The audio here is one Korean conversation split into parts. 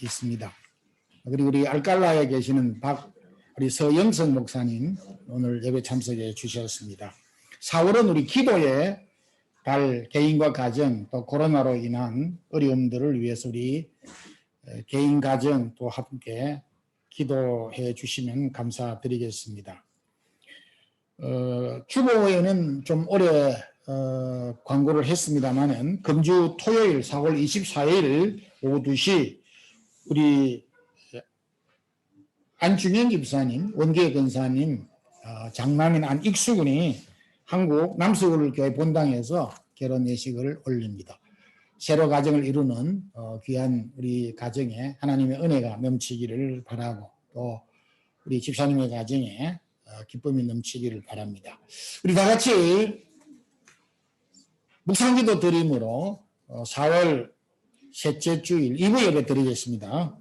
있습니다. 그리고 우리 알칼라에 계시는 우리 서영석 목사님 오늘 예배 참석해 주셨습니다. 4월은 우리 기도의 달, 개인과 가정, 또 코로나로 인한 어려움들을 위해서 우리 개인 가정 또 함께 기도해 주시면 감사드리겠습니다. 주보에는 좀 오래 광고를 했습니다만은 금주 토요일 4월 24일 오후 2시 우리 안중현 집사님, 원계 권사님, 장남인 안익수군이 한국 남서울교회 본당에서 결혼 예식을 올립니다. 새로 가정을 이루는 귀한 우리 가정에 하나님의 은혜가 넘치기를 바라고 또 우리 집사님의 가정에 기쁨이 넘치기를 바랍니다. 우리 다 같이 묵상기도 드림으로 4월 셋째 주일 2부 예배 드리겠습니다.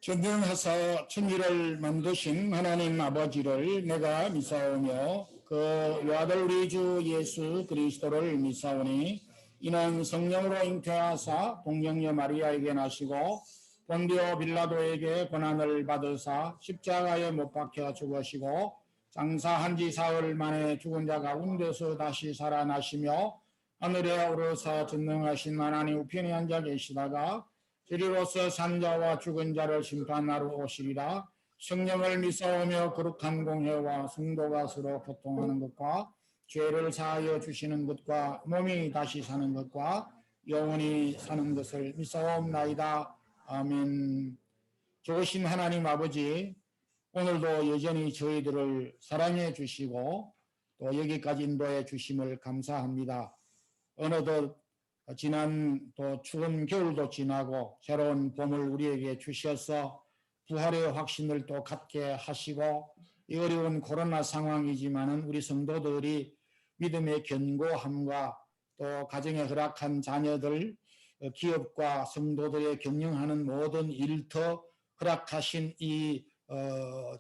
전능하사 천지를 만드신 하나님 아버지를 내가 믿사오며 그 외아들 우리 주 예수 그리스도를 믿사오니 이는 성령으로 잉태하사 동정녀 마리아에게 나시고 본디오 빌라도에게 고난을 받으사 십자가에 못 박혀 죽으시고 장사한 지 사흘 만에 죽은 자 가운데서 다시 살아나시며 하늘에 오르사 전능하신 하나님 우편에 앉아 계시다가 저리로서 산자와 죽은 자를 심판하러 오시리라. 성령을 믿사오며 거룩한 공회와 성도가 서로 교통하는 것과 죄를 사하여 주시는 것과 몸이 다시 사는 것과 영원히 사는 것을 믿사옵나이다. 아멘. 좋으신 하나님 아버지, 오늘도 여전히 저희들을 사랑해 주시고 또 여기까지 인도해 주심을 감사합니다. 어느덧 지난 또 추운 겨울도 지나고 새로운 봄을 우리에게 주셔서 부활의 확신을 또 갖게 하시고 이 어려운 코로나 상황이지만은 우리 성도들이 믿음의 견고함과 또 가정에 허락한 자녀들, 기업과 성도들의 경영하는 모든 일터 허락하신 이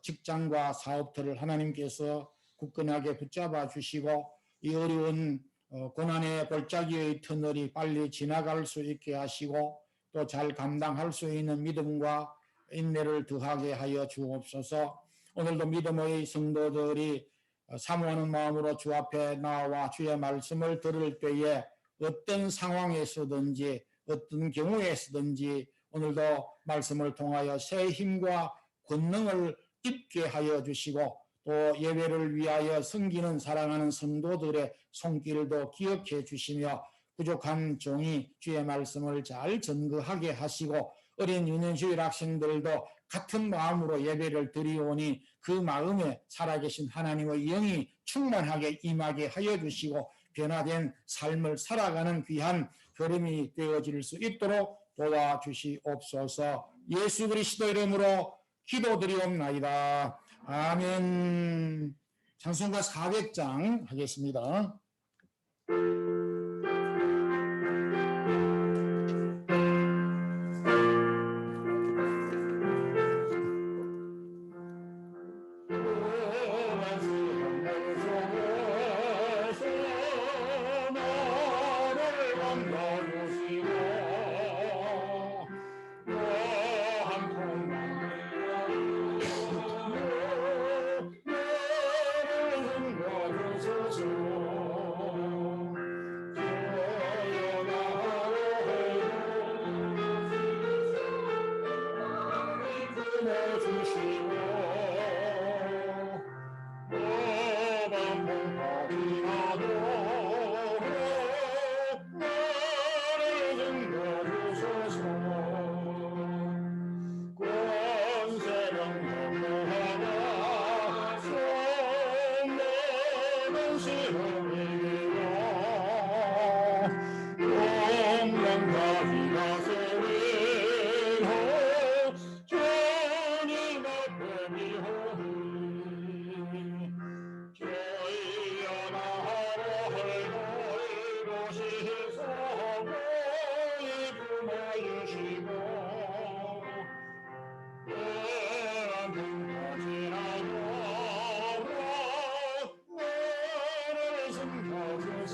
직장과 사업들을 하나님께서 굳건하게 붙잡아 주시고 이 어려운 고난의 골짜기의 터널이 빨리 지나갈 수 있게 하시고 또 잘 감당할 수 있는 믿음과 인내를 더하게 하여 주옵소서. 오늘도 믿음의 성도들이 사모하는 마음으로 주 앞에 나와 주의 말씀을 들을 때에 어떤 상황에서든지 어떤 경우에서든지 오늘도 말씀을 통하여 새 힘과 권능을 입게 하여 주시고 또 예배를 위하여 섬기는 사랑하는 성도들의 손길도 기억해 주시며 부족한 종이 주의 말씀을 잘 전거하게 하시고 어린 유년주일 학생들도 같은 마음으로 예배를 드리오니 그 마음에 살아계신 하나님의 영이 충만하게 임하게 하여 주시고 변화된 삶을 살아가는 귀한 걸음이 되어질 수 있도록 도와주시옵소서. 예수 그리스도 이름으로 기도드리옵나이다. 아멘. 찬송가 400장 하겠습니다.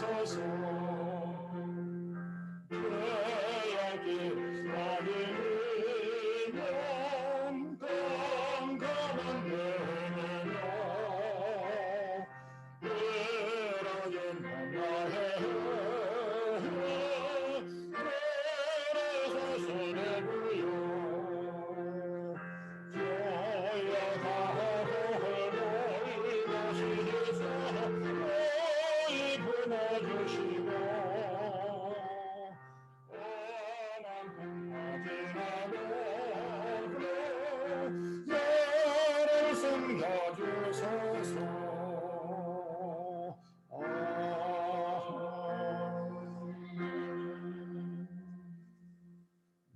주소서. 죄악이 쌓이면 깜깜한 내면로 외로운 나의 내려서서내부여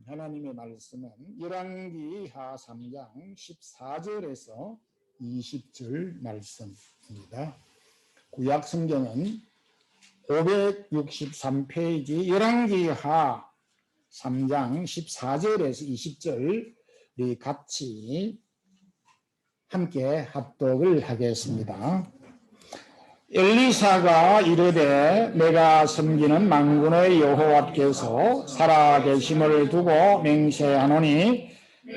하나님의 말씀은 열왕기하 3장 14절에서 20절 말씀입니다. 구약 성경은 563페이지 열왕기하 3장 14절에서 20절 같이 함께 합독을 하겠습니다. 엘리사가 이르되 내가 섬기는 만군의 여호와께서 살아계심을 두고 맹세하노니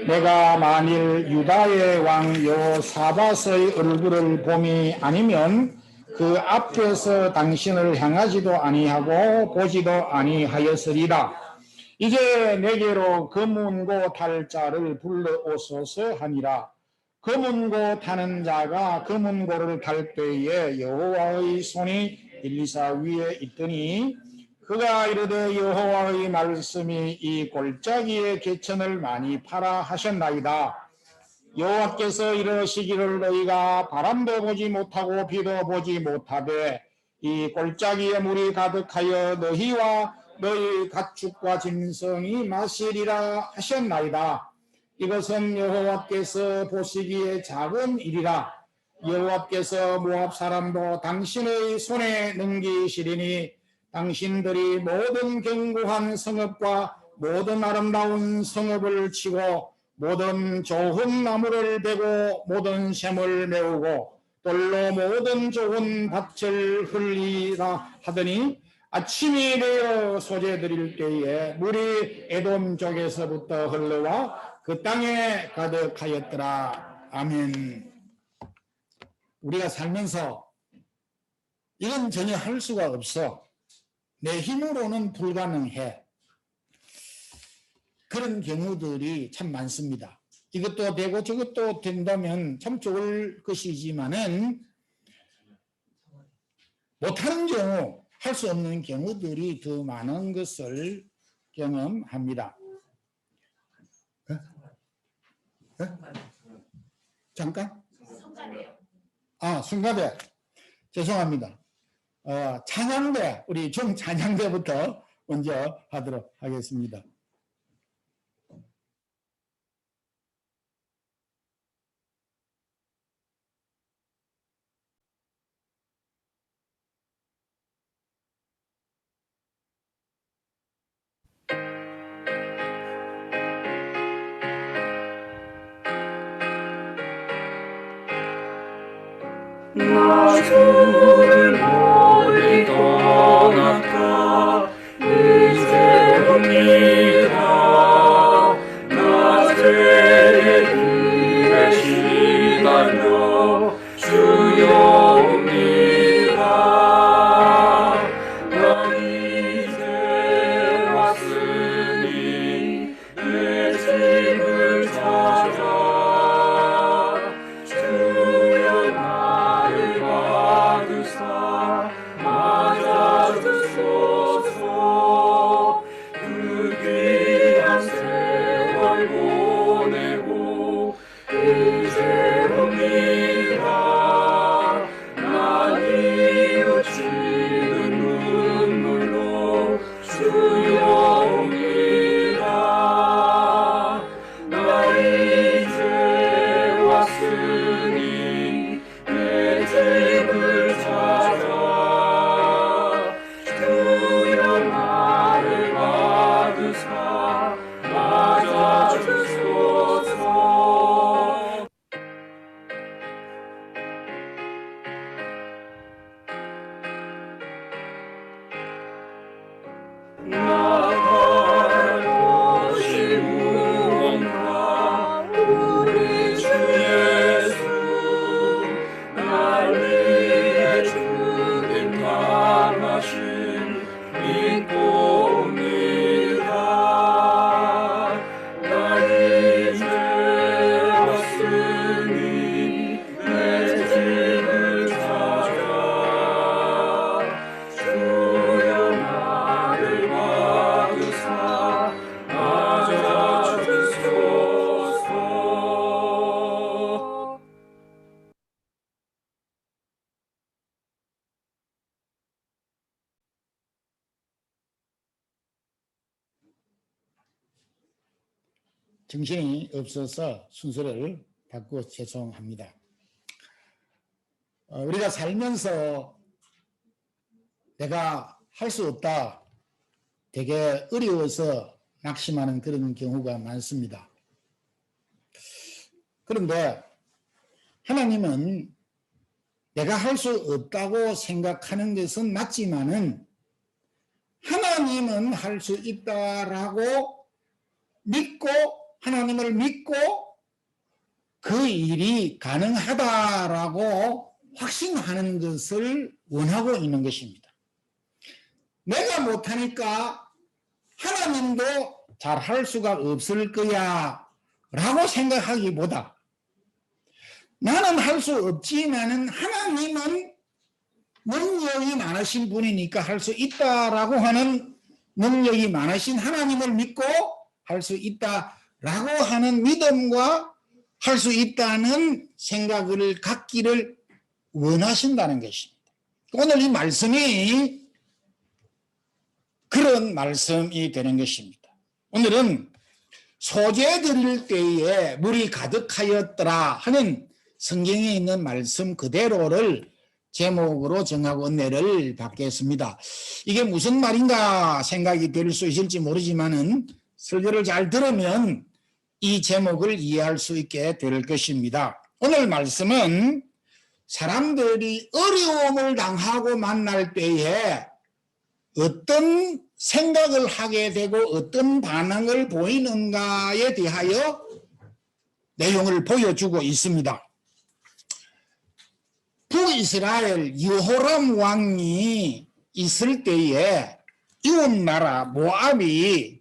내가 만일 유다의 왕 여호사밧의 얼굴을 봄이 아니면 그 앞에서 당신을 향하지도 아니하고 보지도 아니하였으리라. 이제 내게로 검은고 탈 자를 불러오소서 하니라. 검은고 타는 자가 검은고를 탈 때에 여호와의 손이 엘리사 위에 있더니 그가 이르되 여호와의 말씀이 이 골짜기의 개천을 많이 파라 하셨나이다. 여호와께서 이르시기를 너희가 바람도 보지 못하고 비도 보지 못하되 이 골짜기에 물이 가득하여 너희와 너희 가축과 짐승이 마시리라 하셨나이다. 이것은 여호와께서 보시기에 작은 일이라. 여호와께서 모압 사람도 당신의 손에 넘기시리니 당신들이 모든 견고한 성읍과 모든 아름다운 성읍을 치고 모든 좋은 나무를 베고 모든 샘을 메우고 돌로 모든 좋은 밭을 흘리라 하더니 아침이 되어 소재 드릴 때에 물이 에돔 쪽에서부터 흘러와 그 땅에 가득하였더라. 아멘. 우리가 살면서 이건 전혀 할 수가 없어. 내 힘으로는 불가능해. 그런 경우들이 참 많습니다. 이것도 되고 저것도 된다면 참 좋을 것이지만은 못하는 경우, 할 수 없는 경우들이 더 많은 것을 경험합니다. 잠깐? 순가대. 죄송합니다. 찬양대, 우리 종 찬양대부터 먼저 하도록 하겠습니다. 나 주를 멀리 떠났다 이제 옵니다. 나 죄의 길에 시달려 주여 옵니다. 나 이제 왔으니 내 집을 찾아 주여 나를 받으사 정신이 없어서 순서를 바꾸어 죄송합니다. 우리가 살면서 내가 할 수 없다, 되게 어려워서 낙심하는 그런 경우가 많습니다. 그런데 하나님은 내가 할 수 없다고 생각하는 것은 맞지만은 하나님은 할 수 있다라고 믿고, 하나님을 믿고 그 일이 가능하다라고 확신하는 것을 원하고 있는 것입니다. 내가 못하니까 하나님도 잘 할 수가 없을 거야 라고 생각하기보다, 나는 할 수 없지만은 하나님은 능력이 많으신 분이니까 할 수 있다라고 하는, 능력이 많으신 하나님을 믿고 할 수 있다라고 하는 믿음과 할 수 있다는 생각을 갖기를 원하신다는 것입니다. 오늘 이 말씀이 그런 말씀이 되는 것입니다. 오늘은 소재 드릴 때에 물이 가득하였더라 하는 성경에 있는 말씀 그대로를 제목으로 정하고 은혜를 받겠습니다. 이게 무슨 말인가 생각이 될 수 있을지 모르지만은 설교를 잘 들으면 이 제목을 이해할 수 있게 될 것입니다. 오늘 말씀은 사람들이 어려움을 당하고 만날 때에 어떤 생각을 하게 되고 어떤 반응을 보이는가에 대하여 내용을 보여주고 있습니다. 북이스라엘 여호람 왕이 있을 때에 이웃나라 모압이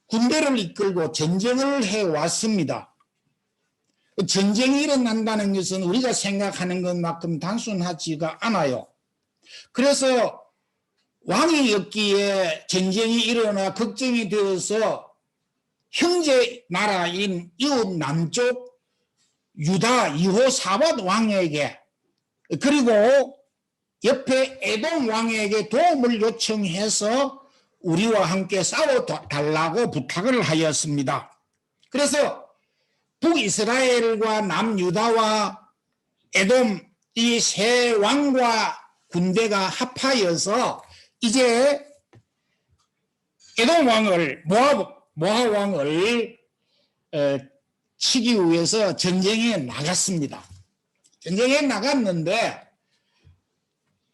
군대를 이끌고 전쟁을 해왔습니다. 전쟁이 일어난다는 것은 우리가 생각하는 것만큼 단순하지가 않아요. 그래서 왕이었기에 전쟁이 일어나 걱정이 되어서 형제 나라인 이웃 남쪽 유다 여호사밧 왕에게, 그리고 옆에 에돔 왕에게 도움을 요청해서 우리와 함께 싸워달라고 부탁을 하였습니다. 그래서 북이스라엘과 남유다와 에돔 이 세 왕과 군대가 합하여서 이제 에돔 왕을, 모압 왕을 치기 위해서 전쟁에 나갔습니다. 전쟁에 나갔는데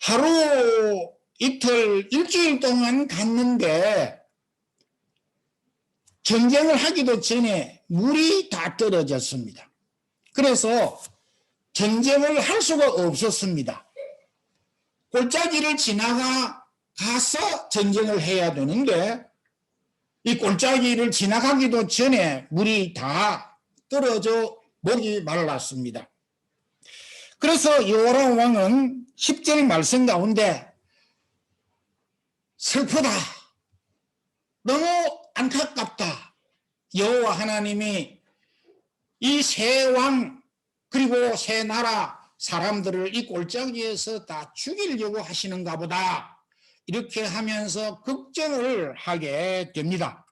하루 이틀 일주일 동안 갔는데 전쟁을 하기도 전에 물이 다 떨어졌습니다. 그래서 전쟁을 할 수가 없었습니다. 골짜기를 지나가서 전쟁을 해야 되는데 이 골짜기를 지나가기도 전에 물이 다 떨어져 목이 말랐습니다. 그래서 여호람 왕은 10절 말씀 가운데 슬프다, 너무 안타깝다, 여호와 하나님이 이 세 왕 그리고 세 나라 사람들을 이 골짜기에서 다 죽이려고 하시는가 보다, 이렇게 하면서 걱정을 하게 됩니다.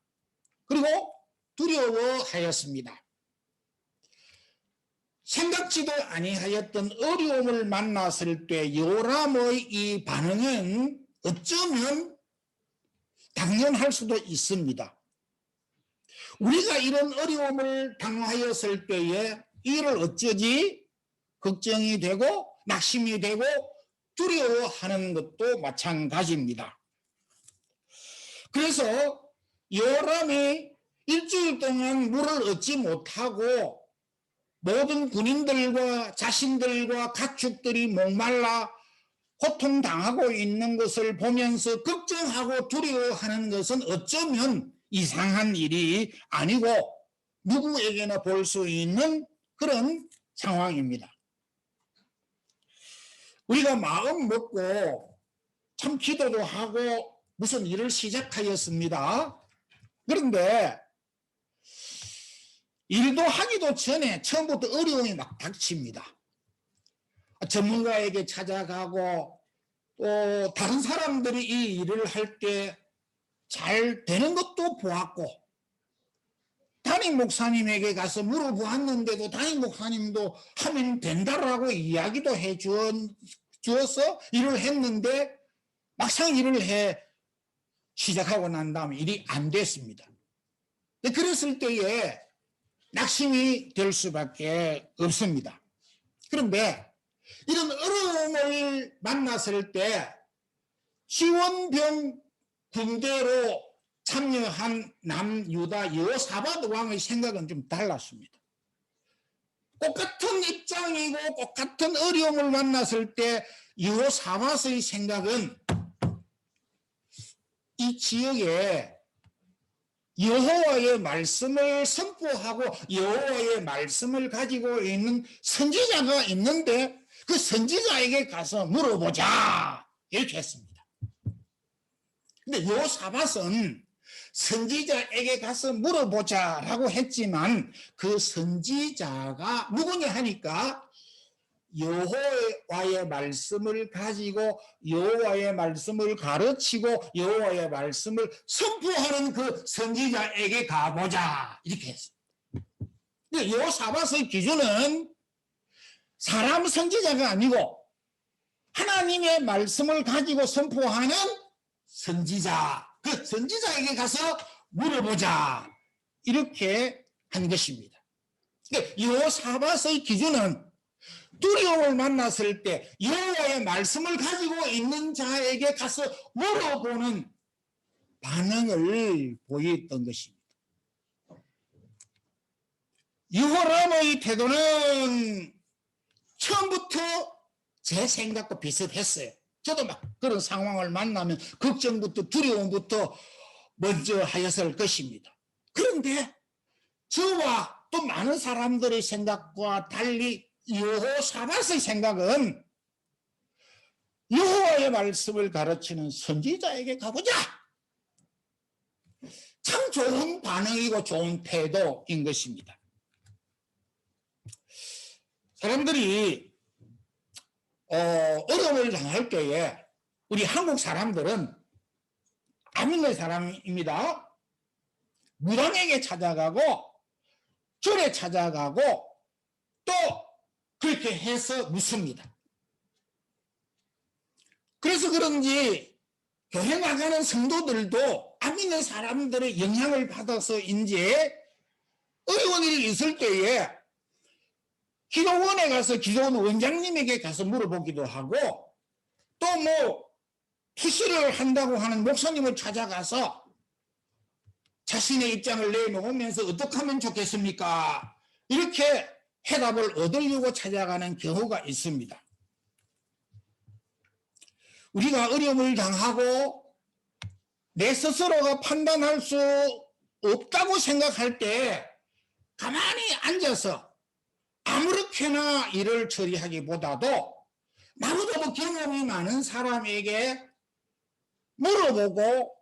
그리고 두려워하였습니다. 생각지도 아니하였던 어려움을 만났을 때 요람의 이 반응은 어쩌면 당연할 수도 있습니다. 우리가 이런 어려움을 당하였을 때에 이를 어쩌지 걱정이 되고 낙심이 되고 두려워하는 것도 마찬가지입니다. 그래서 요람이 일주일 동안 물을 얻지 못하고 모든 군인들과 자신들과 가축들이 목말라 고통당하고 있는 것을 보면서 걱정하고 두려워하는 것은 어쩌면 이상한 일이 아니고 누구에게나 볼 수 있는 그런 상황입니다. 우리가 마음 먹고 참 기도도 하고 무슨 일을 시작하였습니다. 그런데 일도 하기도 전에 처음부터 어려움이 막 닥칩니다. 전문가에게 찾아가고 또 다른 사람들이 이 일을 할 때 잘 되는 것도 보았고 담임 목사님에게 가서 물어보았는데도 담임 목사님도 하면 된다라고 이야기도 해 주어서 일을 했는데 막상 일을 해 시작하고 난 다음에 일이 안 됐습니다. 그랬을 때에 낙심이 될 수밖에 없습니다. 그런데 이런 어려움을 만났을 때 지원병 군대로 참여한 남유다 여호사밧 왕의 생각은 좀 달랐습니다. 똑같은 입장이고 똑같은 어려움을 만났을 때 여호사밧의 생각은 이 지역에 여호와의 말씀을 선포하고 여호와의 말씀을 가지고 있는 선지자가 있는데 그 선지자에게 가서 물어보자 이렇게 했습니다. 근데 여호사밧은 선지자에게 가서 물어보자라고 했지만 그 선지자가 누구냐 하니까 여호와의 말씀을 가지고 여호와의 말씀을 가르치고 여호와의 말씀을 선포하는 그 선지자에게 가보자 이렇게 했습니다. 여호사밧의 기준은 사람 선지자가 아니고 하나님의 말씀을 가지고 선포하는 선지자, 그 선지자에게 가서 물어보자 이렇게 한 것입니다. 여호사밧의 기준은 두려움을 만났을 때 여호와의 말씀을 가지고 있는 자에게 가서 물어보는 반응을 보였던 것입니다. 여호람의 태도는 처음부터 제 생각과 비슷했어요. 저도 막 그런 상황을 만나면 걱정부터 두려움부터 먼저 하였을 것입니다. 그런데 저와 또 많은 사람들의 생각과 달리 여호사밧의 생각은 여호와의 말씀을 가르치는 선지자에게 가보자. 참 좋은 반응이고 좋은 태도인 것입니다. 사람들이 어려움을 당할 때에 우리 한국 사람들은 안 믿는 사람입니다. 무당에게 찾아가고 절에 찾아가고 또 그렇게 해서 묻습니다. 그래서 그런지 교회 나가는 성도들도 안 믿는 사람들의 영향을 받아서인지 어려운 일이 있을 때에 기도원에 가서 기도원 원장님에게 가서 물어보기도 하고 또 뭐 투시를 한다고 하는 목사님을 찾아가서 자신의 입장을 내놓으면서 어떻게 하면 좋겠습니까? 이렇게 해답을 얻으려고 찾아가는 경우가 있습니다. 우리가 어려움을 당하고 내 스스로가 판단할 수 없다고 생각할 때 가만히 앉아서 아무렇게나 일을 처리하기보다도 나보다 더 경험이 많은 사람에게 물어보고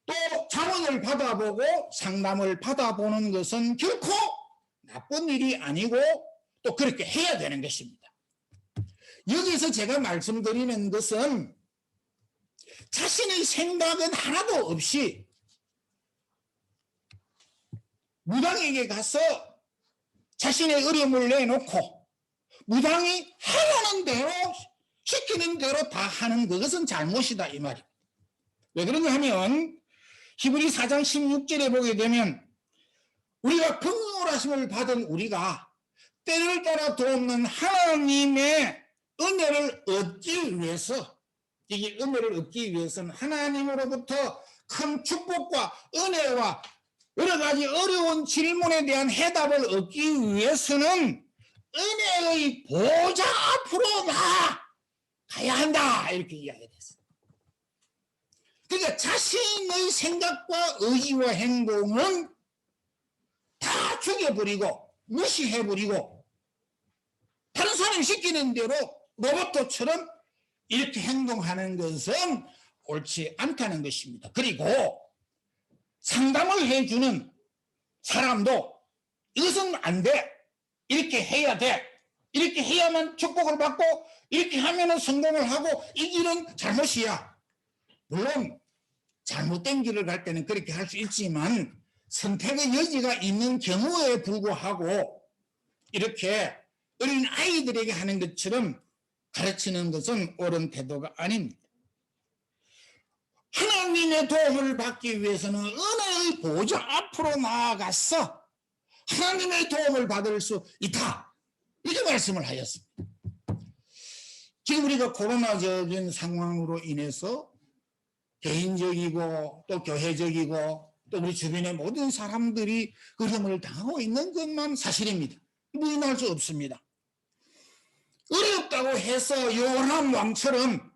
또 자문을 받아보고 상담을 받아보는 것은 결코 나쁜 일이 아니고 또 그렇게 해야 되는 것입니다. 여기서 제가 말씀드리는 것은 자신의 생각은 하나도 없이 무당에게 가서 자신의 어려움을 내놓고 무당이 하라는 대로 시키는 대로 다 하는 그것은 잘못이다 이 말입니다. 왜 그런가 하면 히브리 4장 16절에 보게 되면 우리가 긍휼하심을 받은 우리가 때를 따라 돕는 하나님의 은혜를 얻기 위해서 이 은혜를 얻기 위해서는 하나님으로부터 큰 축복과 은혜와 여러 가지 어려운 질문에 대한 해답을 얻기 위해서는 은혜의 보좌 앞으로 나가야 한다 이렇게 이야기했어요. 그러니까 자신의 생각과 의지와 행동은 다 죽여버리고 무시해버리고 다른 사람이 시키는 대로 로봇처럼 이렇게 행동하는 것은 옳지 않다는 것입니다. 그리고 상담을 해주는 사람도 이것은 안 돼. 이렇게 해야 돼. 이렇게 해야만 축복을 받고 이렇게 하면 성공을 하고 이 길은 잘못이야. 물론 잘못된 길을 갈 때는 그렇게 할 수 있지만 선택의 여지가 있는 경우에 불구하고 이렇게 어린 아이들에게 하는 것처럼 가르치는 것은 옳은 태도가 아닙니다. 하나님의 도움을 받기 위해서는 은혜의 보좌 앞으로 나아가서 하나님의 도움을 받을 수 있다, 이렇게 말씀을 하였습니다. 지금 우리가 코로나적인 상황으로 인해서 개인적이고 또 교회적이고 또 우리 주변의 모든 사람들이 어려움을 당하고 있는 것만 사실입니다. 부인할 수 없습니다. 어렵다고 해서 요람 왕처럼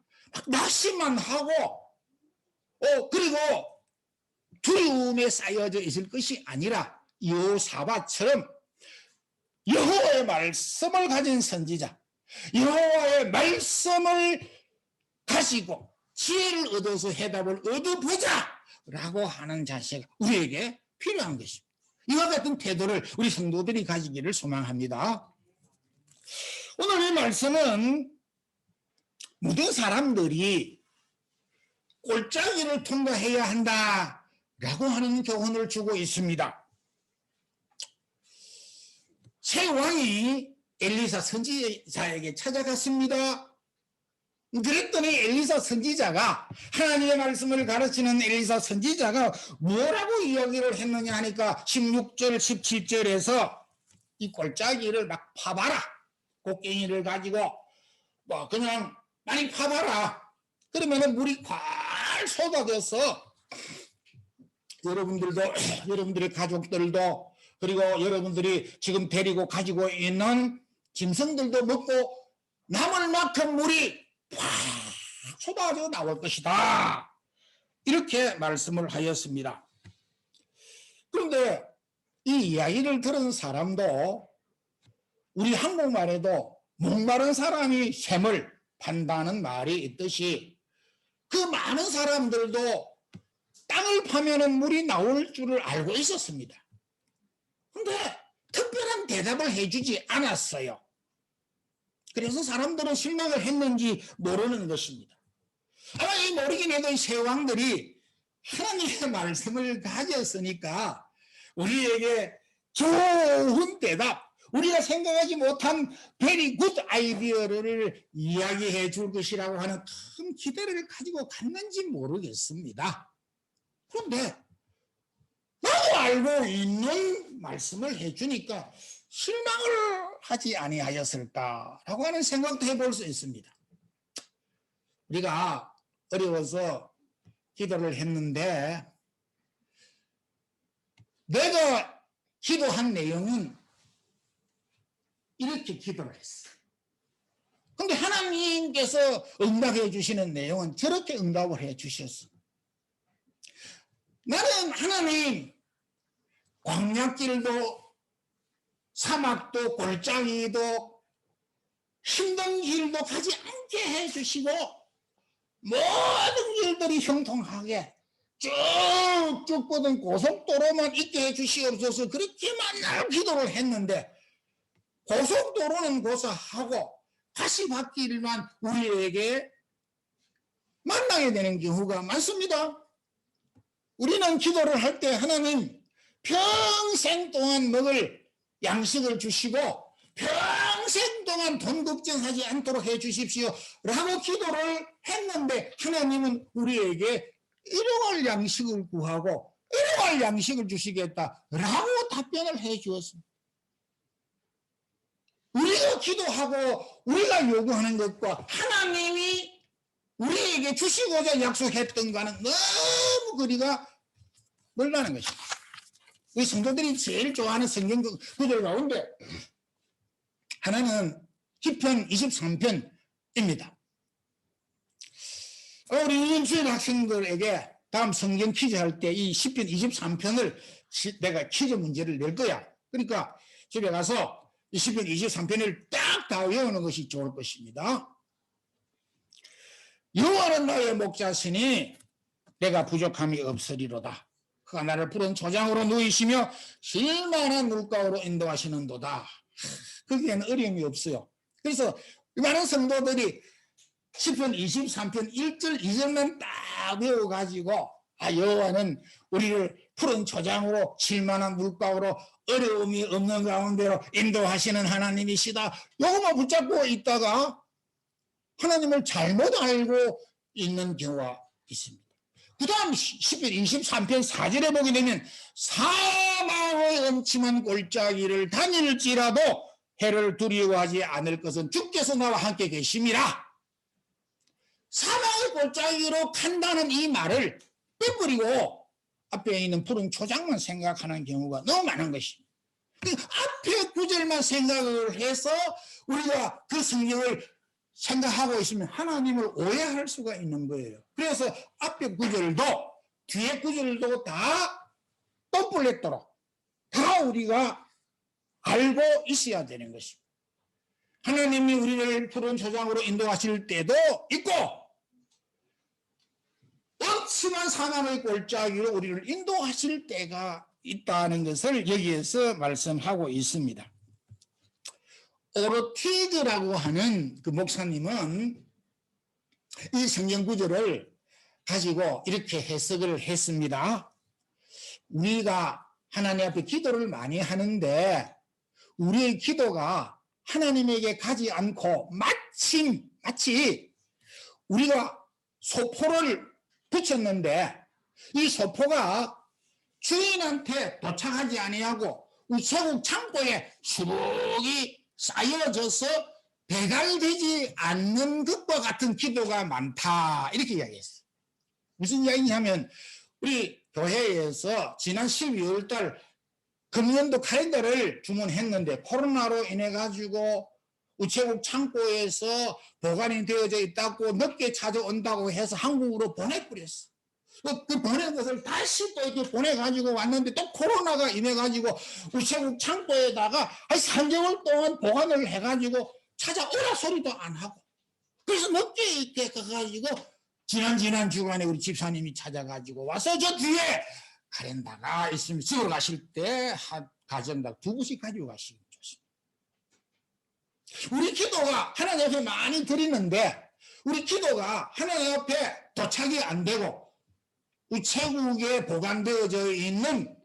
낙심만 하고 그리고 두려움에 쌓여져 있을 것이 아니라 여호사밧처럼 여호와의 말씀을 가진 선지자, 여호와의 말씀을 가지고 지혜를 얻어서 해답을 얻어보자 라고 하는 자세가 우리에게 필요한 것입니다. 이와 같은 태도를 우리 성도들이 가지기를 소망합니다. 오늘 이 말씀은 모든 사람들이 골짜기를 통과해야 한다라고 하는 교훈을 주고 있습니다. 새 왕이 엘리사 선지자에게 찾아갔습니다. 그랬더니 엘리사 선지자가, 하나님의 말씀을 가르치는 엘리사 선지자가 뭐라고 이야기를 했느냐 하니까 16절 17절에서 이 골짜기를 막 파봐라, 곡괭이를 가지고 뭐 그냥 많이 파봐라. 그러면 물이 콸 쏟아져서 여러분들도, 여러분들의 가족들도, 그리고 여러분들이 지금 데리고 가지고 있는 짐승들도 먹고 남을 만큼 물이 팍 쏟아져 나올 것이다, 이렇게 말씀을 하였습니다. 그런데 이 이야기를 들은 사람도 우리 한국말에도 목마른 사람이 샘을 판다는 말이 있듯이 그 많은 사람들도 땅을 파면은 물이 나올 줄을 알고 있었습니다. 그런데 특별한 대답을 해주지 않았어요. 그래서 사람들은 실망을 했는지 모르는 것입니다. 아마 이 모르긴 해도 이 세 왕들이 하나님의 말씀을 가졌으니까 우리에게 좋은 대답, 우리가 생각하지 못한 very good 아이디어를 이야기해 줄 것이라고 하는 큰 기대를 가지고 갔는지 모르겠습니다. 그런데 나도 알고 있는 말씀을 해주니까 실망을 하지 아니하였을까라고 하는 생각도 해볼 수 있습니다. 우리가 어려워서 기도를 했는데 내가 기도한 내용은 이렇게 기도를 했어. 그런데 하나님께서 응답해 주시는 내용은 저렇게 응답을 해 주셨어. 나는 하나님 광야길도 사막도 골짜기도 힘든 길도 가지 않게 해주시고 모든 길들이 형통하게 쭉쭉 뻗은 고속도로만 있게 해주시옵소서, 그렇게 만날 기도를 했는데 고속도로는 고사하고 가시밭길만 우리에게 만나게 되는 경우가 많습니다. 우리는 기도를 할 때 하나님 평생 동안 먹을 양식을 주시고 평생 동안 돈 걱정하지 않도록 해 주십시오 라고 기도를 했는데 하나님은 우리에게 일용할 양식을 구하고 일용할 양식을 주시겠다 라고 답변을 해 주었습니다. 우리가 기도하고 우리가 요구하는 것과 하나님이 우리에게 주시고자 약속했던 거는 너무 거리가 멀다는 것입니다. 우리 성도들이 제일 좋아하는 성경 구절 가운데 하나는 시편 23편입니다. 우리 인수인 학생들에게 다음 성경 퀴즈 할 때 이 시편 23편을 내가 퀴즈 문제를 낼 거야. 그러니까 집에 가서 이 시편 23편을 딱 다 외우는 것이 좋을 것입니다. 여호와는 나의 목자시니 내가 부족함이 없으리로다. 그가 나를 푸른 초장으로 누이시며 실만한 물가로 인도하시는도다. 거기에는 어려움이 없어요. 그래서 많은 성도들이 시편 23편 1절 2절만 딱 외워가지고 여호와는 우리를 푸른 초장으로 쉴만한 물가로 어려움이 없는 가운데로 인도하시는 하나님이시다. 요것만 붙잡고 있다가 하나님을 잘못 알고 있는 경우가 있습니다. 그 다음 23편 4절에 보게 되면 사망의 음침한 골짜기를 다닐지라도 해를 두려워하지 않을 것은 주께서 나와 함께 계심이라. 사망의 골짜기로 간다는 이 말을 빼버리고 앞에 있는 푸른 초장만 생각하는 경우가 너무 많은 것입니다. 앞에 구절만 생각을 해서 우리가 그 성경을 생각하고 있으면 하나님을 오해할 수가 있는 거예요. 그래서 앞에 구절도 뒤에 구절도 다 덤불냈도록 다 우리가 알고 있어야 되는 것입니다. 하나님이 우리를 푸른 초장으로 인도하실 때도 있고 엄침한 사망의 골짜기로 우리를 인도하실 때가 있다는 것을 여기에서 말씀하고 있습니다. 오르티드라고 하는 그 목사님은 이 성경 구절을 가지고 이렇게 해석을 했습니다. 우리가 하나님 앞에 기도를 많이 하는데 우리의 기도가 하나님에게 가지 않고 마치 우리가 소포를 붙였는데 이 소포가 주인한테 도착하지 아니하고 우체국 창고에 수북이 쌓여져서 배달되지 않는 것과 같은 기도가 많다, 이렇게 이야기했어요. 무슨 이야기냐면 우리 교회에서 지난 12월 달 금년도 칼렌더를 주문했는데 코로나로 인해 가지고 우체국 창고에서 보관이 되어져 있다고 늦게 찾아온다고 해서 한국으로 보내버렸어. 그 보낸 것을 다시 또 이렇게 보내가지고 왔는데 또 코로나가 임해가지고 우체국 창고에다가 한 3개월 동안 보관을 해가지고 찾아오라 소리도 안 하고, 그래서 늦게 이렇게 가가지고 지난 주간에 우리 집사님이 찾아가지고 와서 저 뒤에 카렌다가 있으면 집으로 가실 때 한 가정당 2부씩 가지고 가시면 좋습니다. 우리 기도가 하나님 앞에 많이 드리는데 우리 기도가 하나님 앞에 도착이 안 되고 우체국에 보관되어져 있는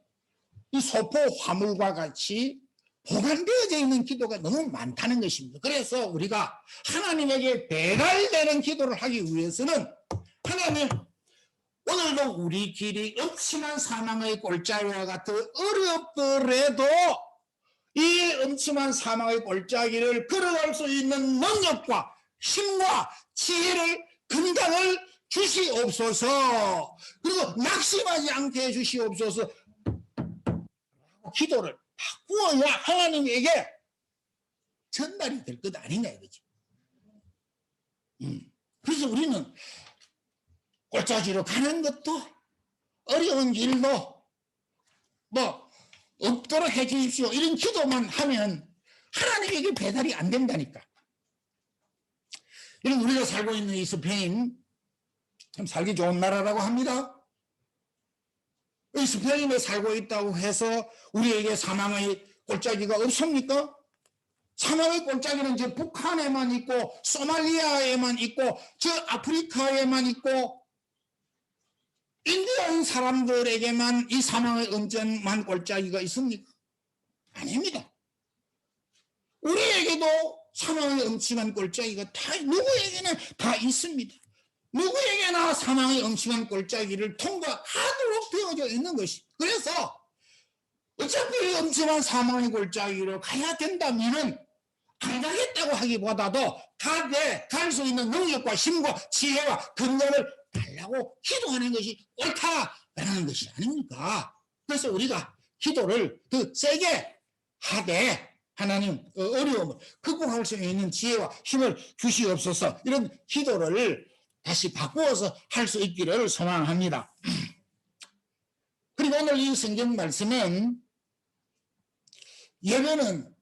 이 소포 화물과 같이 보관되어져 있는 기도가 너무 많다는 것입니다. 그래서 우리가 하나님에게 배달되는 기도를 하기 위해서는 하나님, 오늘도 우리 길이 음침한 사망의 골짜기와 같은 어렵더라도 이 음침한 사망의 골짜기를 걸어갈 수 있는 능력과 힘과 지혜를, 건강을 주시옵소서. 그리고 낙심하지 않게 해주시옵소서. 기도를 바꾸어야 하나님에게 전달이 될 것 아닌가 이거지. 그래서 우리는 골짜기로 가는 것도 어려운 길도 뭐 없도록 해 주십시오, 이런 기도만 하면 하나님에게 배달이 안 된다니까. 이런 우리가 살고 있는 이 스페인, 참 살기 좋은 나라라고 합니다. 이 스페인에 살고 있다고 해서 우리에게 사망의 골짜기가 없습니까? 사망의 골짜기는 저 북한에만 있고 소말리아에만 있고 저 아프리카에만 있고 인디언 사람들에게만 이 사망의 엄청난 골짜기가 있습니까? 아닙니다. 우리에게도 사망의 엄청난 골짜기가 누구에게나 다 있습니다. 누구에게나 사망의 엄청난 골짜기를 통과하도록 되어져 있는 것이. 그래서 어차피 엄청난 사망의 골짜기로 가야 된다면은 안 가겠다고 하기보다도 갈 수 있는 능력과 힘과 지혜와 근력을 달라고 기도하는 것이 옳다라는 것이 아닙니까? 그래서 우리가 기도를 더 세게 하되 하나님 어려움을 극복할 수 있는 지혜와 힘을 주시옵소서, 이런 기도를 다시 바꾸어서 할 수 있기를 소망합니다. 그리고 오늘 이 성경 말씀은 예배는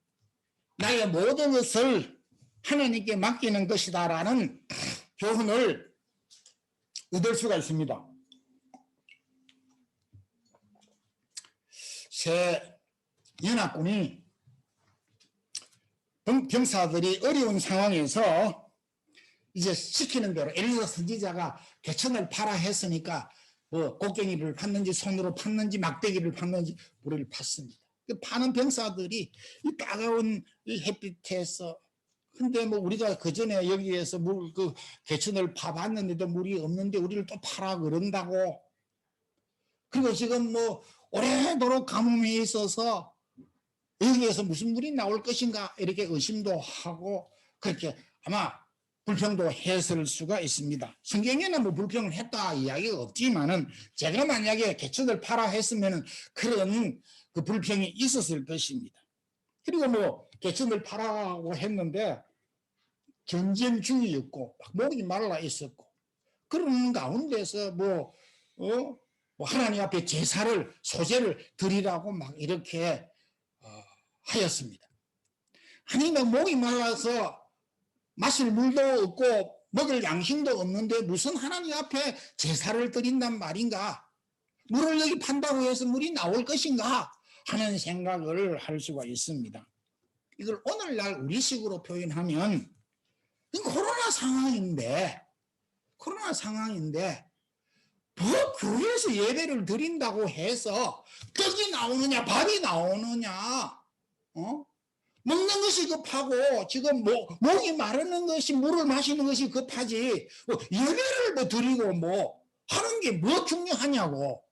나의 모든 것을 하나님께 맡기는 것이다라는 교훈을 얻을 수가 있습니다. 새 연합군이 병사들이 어려운 상황에서 이제 시키는 대로 엘리야 선지자가 개천을 파라 했으니까 곡괭이를 팠는지 손으로 팠는지 막대기를 팠는지 우리를 팠습니다. 그 파는 병사들이 이 따가운 이 햇빛에서, 근데 뭐 우리가 그 전에 여기에서 개천을 파봤는데도 물이 없는데 우리를 또 파라 그런다고. 그리고 지금 뭐 오래도록 가뭄이 있어서 여기에서 무슨 물이 나올 것인가 이렇게 의심도 하고 그렇게 아마 불평도 했을 수가 있습니다. 성경에는 뭐 불평을 했다 이야기가 없지만은 제가 만약에 개천을 파라 했으면은 그런 그 불평이 있었을 것입니다. 그리고 뭐 개천을 파라고 했는데 전쟁 중이었고 목이 말라 있었고 그런 가운데서 뭐 하나님 앞에 제사를 소제를 드리라고 막 이렇게 하였습니다. 아니 목이 말라서 마실 물도 없고 먹을 양식도 없는데 무슨 하나님 앞에 제사를 드린단 말인가? 물을 여기 판다고 해서 물이 나올 것인가? 하는 생각을 할 수가 있습니다. 이걸 오늘날 우리식으로 표현하면 코로나 상황인데 뭐 교회에서 예배를 드린다고 해서 떡이 나오느냐 밥이 나오느냐 먹는 것이 급하고 지금 목이 마르는 것이 물을 마시는 것이 급하지 예배를 뭐 드리고 뭐 하는 게 뭐 중요하냐고.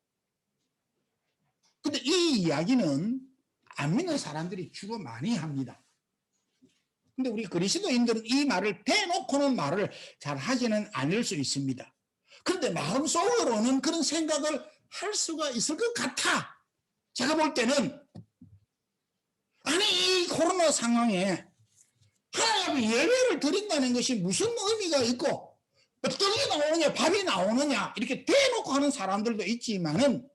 근데 이 이야기는 안 믿는 사람들이 주로 많이 합니다. 근데 우리 그리스도인들은 이 말을 대놓고는 말을 잘 하지는 않을 수 있습니다. 그런데 마음속으로는 그런 생각을 할 수가 있을 것 같아. 제가 볼 때는 아니 이 코로나 상황에 하나님 예배를 드린다는 것이 무슨 의미가 있고 떡이 나오느냐 밥이 나오느냐 이렇게 대놓고 하는 사람들도 있지만은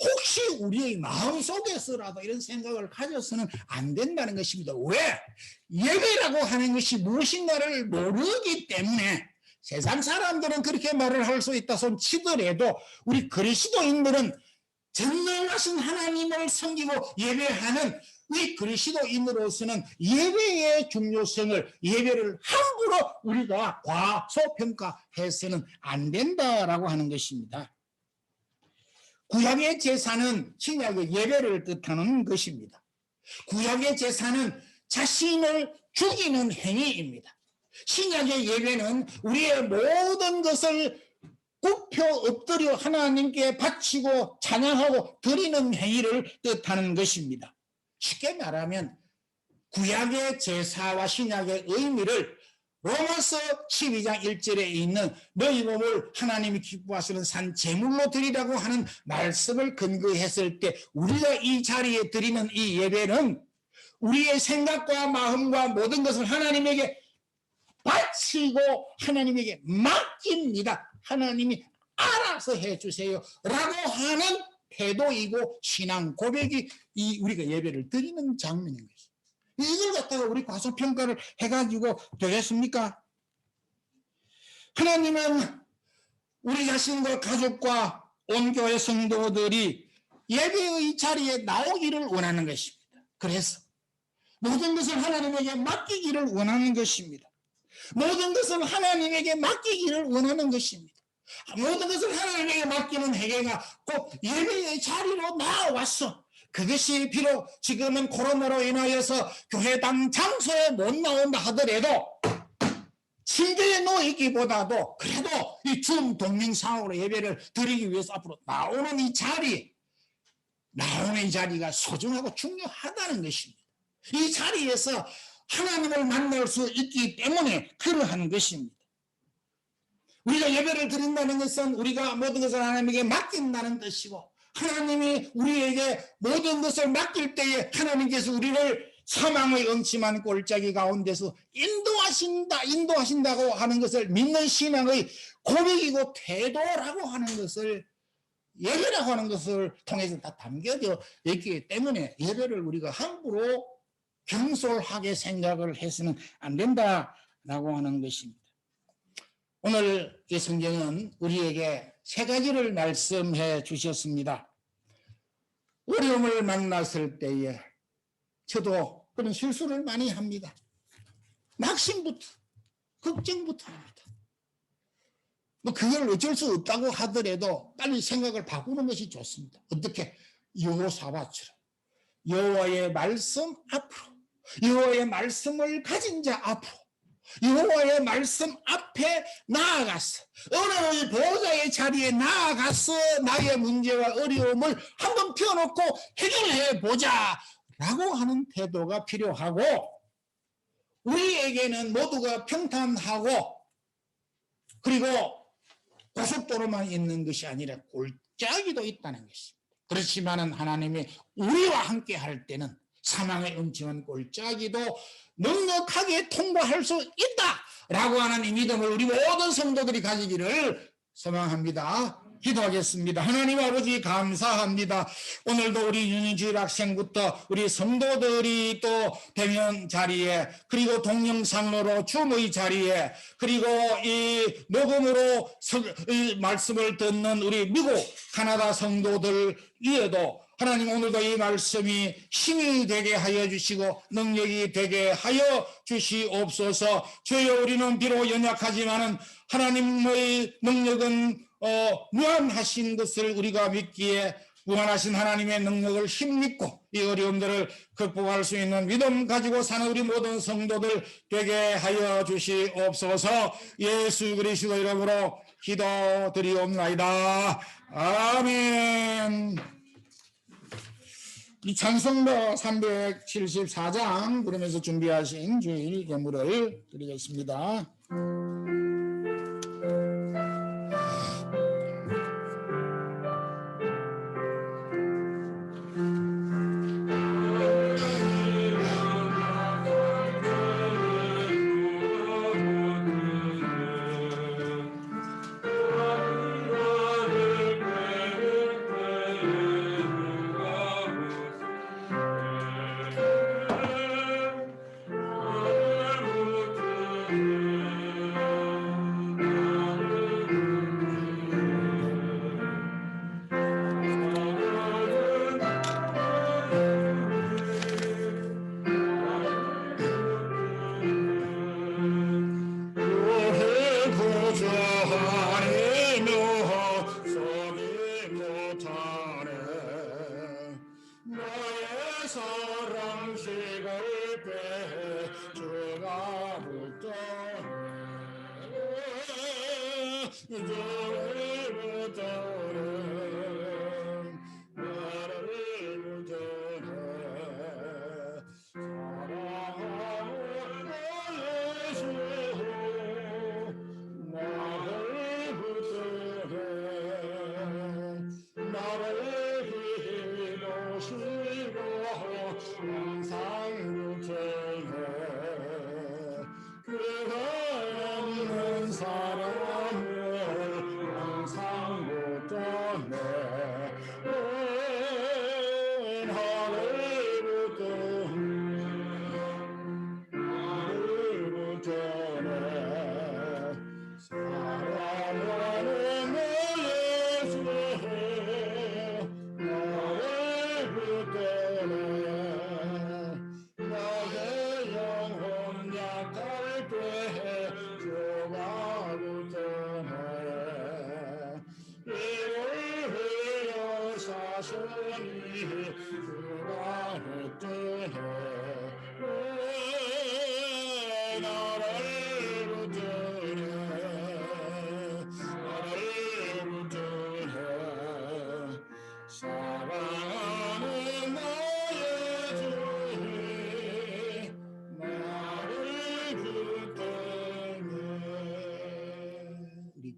혹시 우리의 마음속에서라도 이런 생각을 가져서는 안 된다는 것입니다. 왜? 예배라고 하는 것이 무엇인가를 모르기 때문에. 세상 사람들은 그렇게 말을 할 수 있다 손 치더라도 우리 그리스도인들은 전능하신 하나님을 섬기고 예배하는 우리 그리스도인으로서는 예배의 중요성을, 예배를 함부로 우리가 과소평가해서는 안 된다라고 하는 것입니다. 구약의 제사는 신약의 예배를 뜻하는 것입니다. 구약의 제사는 자신을 죽이는 행위입니다. 신약의 예배는 우리의 모든 것을 굽혀 엎드려 하나님께 바치고 찬양하고 드리는 행위를 뜻하는 것입니다. 쉽게 말하면 구약의 제사와 신약의 의미를 로마서 12장 1절에 있는 너희 몸을 하나님이 기뻐하시는 산 제물로 드리라고 하는 말씀을 근거했을 때 우리가 이 자리에 드리는 이 예배는 우리의 생각과 마음과 모든 것을 하나님에게 바치고 하나님에게 맡깁니다. 하나님이 알아서 해주세요 라고 하는 태도이고 신앙 고백이 이 우리가 예배를 드리는 장면인 것입니다. 이걸 갖다가 우리 과소평가를 해가지고 되겠습니까? 하나님은 우리 자신과 가족과 온 교회 성도들이 예배의 자리에 나오기를 원하는 것입니다. 그래서 모든 것을 하나님에게 맡기기를 원하는 것입니다. 모든 것을 하나님에게 맡기기를 원하는 것입니다. 모든 것을 하나님에게 맡기는 회개가 꼭 예배의 자리로 나와서 그것이 비록 지금은 코로나로 인하여서 교회당 장소에 못 나온다 하더라도 침대에 누워있기보다도 그래도 이 줌 동영상으로 예배를 드리기 위해서 앞으로 나오는 이 자리가 소중하고 중요하다는 것입니다. 이 자리에서 하나님을 만날 수 있기 때문에 그러한 것입니다. 우리가 예배를 드린다는 것은 우리가 모든 것을 하나님에게 맡긴다는 뜻이고 하나님이 우리에게 모든 것을 맡길 때에 하나님께서 우리를 사망의 음침한 골짜기 가운데서 인도하신다고 하는 것을 믿는 신앙의 고백이고 태도라고 하는 것을 예배라고 하는 것을 통해서 다 담겨져 있기 때문에 예배를 우리가 함부로 경솔하게 생각을 해서는 안 된다라고 하는 것입니다. 오늘 이 성경은 우리에게 세 가지를 말씀해 주셨습니다. 어려움을 만났을 때에 저도 그런 실수를 많이 합니다. 낙심부터 걱정부터 합니다. 뭐 그걸 어쩔 수 없다고 하더라도 빨리 생각을 바꾸는 것이 좋습니다. 어떻게? 여호사밧처럼 여호와의 말씀 앞으로, 여호와의 말씀을 가진 자 앞으로, 여호와의 말씀 앞에 나아가서 어느 보호자의 자리에 나아가서 나의 문제와 어려움을 한번 펴놓고 해결해 보자 라고 하는 태도가 필요하고, 우리에게는 모두가 평탄하고 그리고 고속도로만 있는 것이 아니라 골짜기도 있다는 것입니다. 그렇지만은 하나님이 우리와 함께 할 때는 사망의 음침한 골짜기도 넉넉하게 통과할 수 있다라고 하는 이 믿음을 우리 모든 성도들이 가지기를 소망합니다. 기도하겠습니다. 하나님 아버지 감사합니다. 오늘도 우리 윤희주일 학생부터 우리 성도들이 또 대면 자리에, 그리고 동영상으로 줌의 자리에, 그리고 이 녹음으로 이 말씀을 듣는 우리 미국 캐나다 성도들 위에도 하나님 오늘도 이 말씀이 힘이 되게 하여 주시고 능력이 되게 하여 주시옵소서. 주여, 우리는 비록 연약하지만은 하나님의 능력은 무한하신 것을 우리가 믿기에 무한하신 하나님의 능력을 힘입고 이 어려움들을 극복할 수 있는 믿음 가지고 사는 우리 모든 성도들 되게 하여 주시옵소서. 예수 그리스도 이름으로 기도드리옵나이다. 아멘. 이 찬송가 374장 부르면서 준비하신 주일 예물을 드리겠습니다.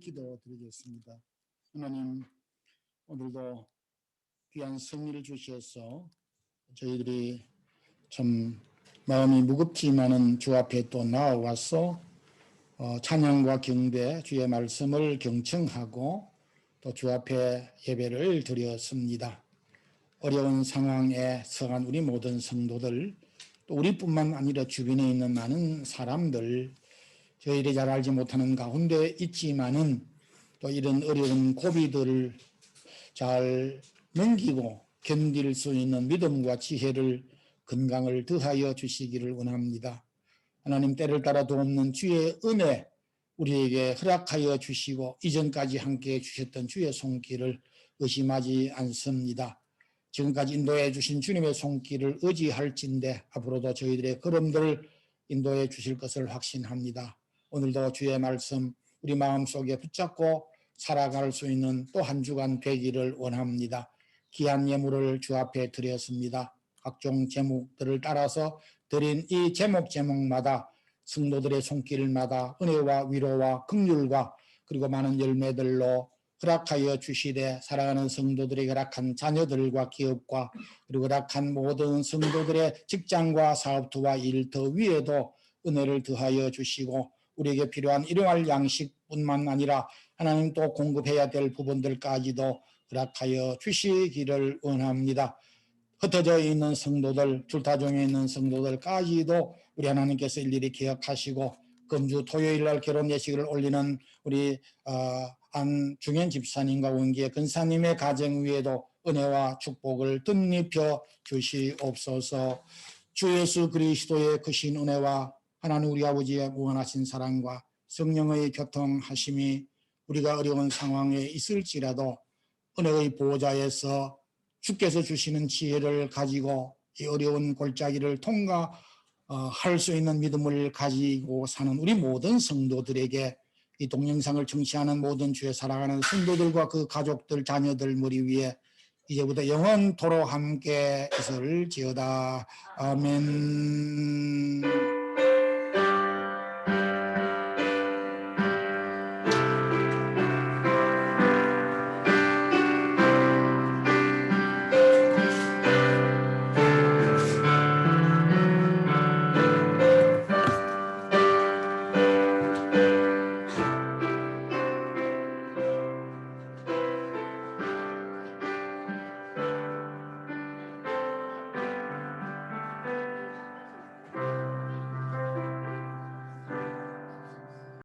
기도드리겠습니다. 하나님, 오늘도 귀한 승리를 주셔서 저희들이 참 마음이 무겁지만은 주 앞에 또 나와서 찬양과 경배, 주의 말씀을 경청하고 또 주 앞에 예배를 드렸습니다. 어려운 상황에 처한 우리 모든 성도들, 또 우리뿐만 아니라 주변에 있는 많은 사람들, 저희들이 잘 알지 못하는 가운데 있지만은 또 이런 어려운 고비들을 잘 넘기고 견딜 수 있는 믿음과 지혜를, 건강을 더하여 주시기를 원합니다. 하나님, 때를 따라 돕는 주의 은혜, 우리에게 허락하여 주시고 이전까지 함께해 주셨던 주의 손길을 의심하지 않습니다. 지금까지 인도해 주신 주님의 손길을 의지할진대 앞으로도 저희들의 걸음들을 인도해 주실 것을 확신합니다. 오늘도 주의 말씀 우리 마음속에 붙잡고 살아갈 수 있는 또 한 주간 되기를 원합니다. 귀한 예물을 주 앞에 드렸습니다. 각종 제목들을 따라서 드린 이 제목마다 성도들의 손길마다 은혜와 위로와 긍휼과 그리고 많은 열매들로 허락하여 주시되 사랑하는 성도들에게 허락한 자녀들과 기업과 그리고 허락한 모든 성도들의 직장과 사업터와 일터 위에도 은혜를 더하여 주시고 우리에게 필요한 일용할 양식뿐만 아니라 하나님 또 공급해야 될 부분들까지도 허락하여 주시기를 원합니다. 흩어져 있는 성도들, 줄타종에 있는 성도들까지도 우리 하나님께서 일일이 기억하시고 금주 토요일날 결혼 예식을 올리는 우리 안중현 집사님과 원기의 근사님의 가정 위에도 은혜와 축복을 덧입혀 주시옵소서. 주 예수 그리스도의 크신 은혜와 하나님 우리 아버지의 무한하신 사랑과 성령의 교통하심이 우리가 어려운 상황에 있을지라도 은혜의 보호자에서 주께서 주시는 지혜를 가지고 이 어려운 골짜기를 통과할 수 있는 믿음을 가지고 사는 우리 모든 성도들에게 이 동영상을 청취하는 모든 주의 사랑하는 성도들과 그 가족들, 자녀들 머리 위에 이제부터 영원토록 함께 있을지어다. 아멘.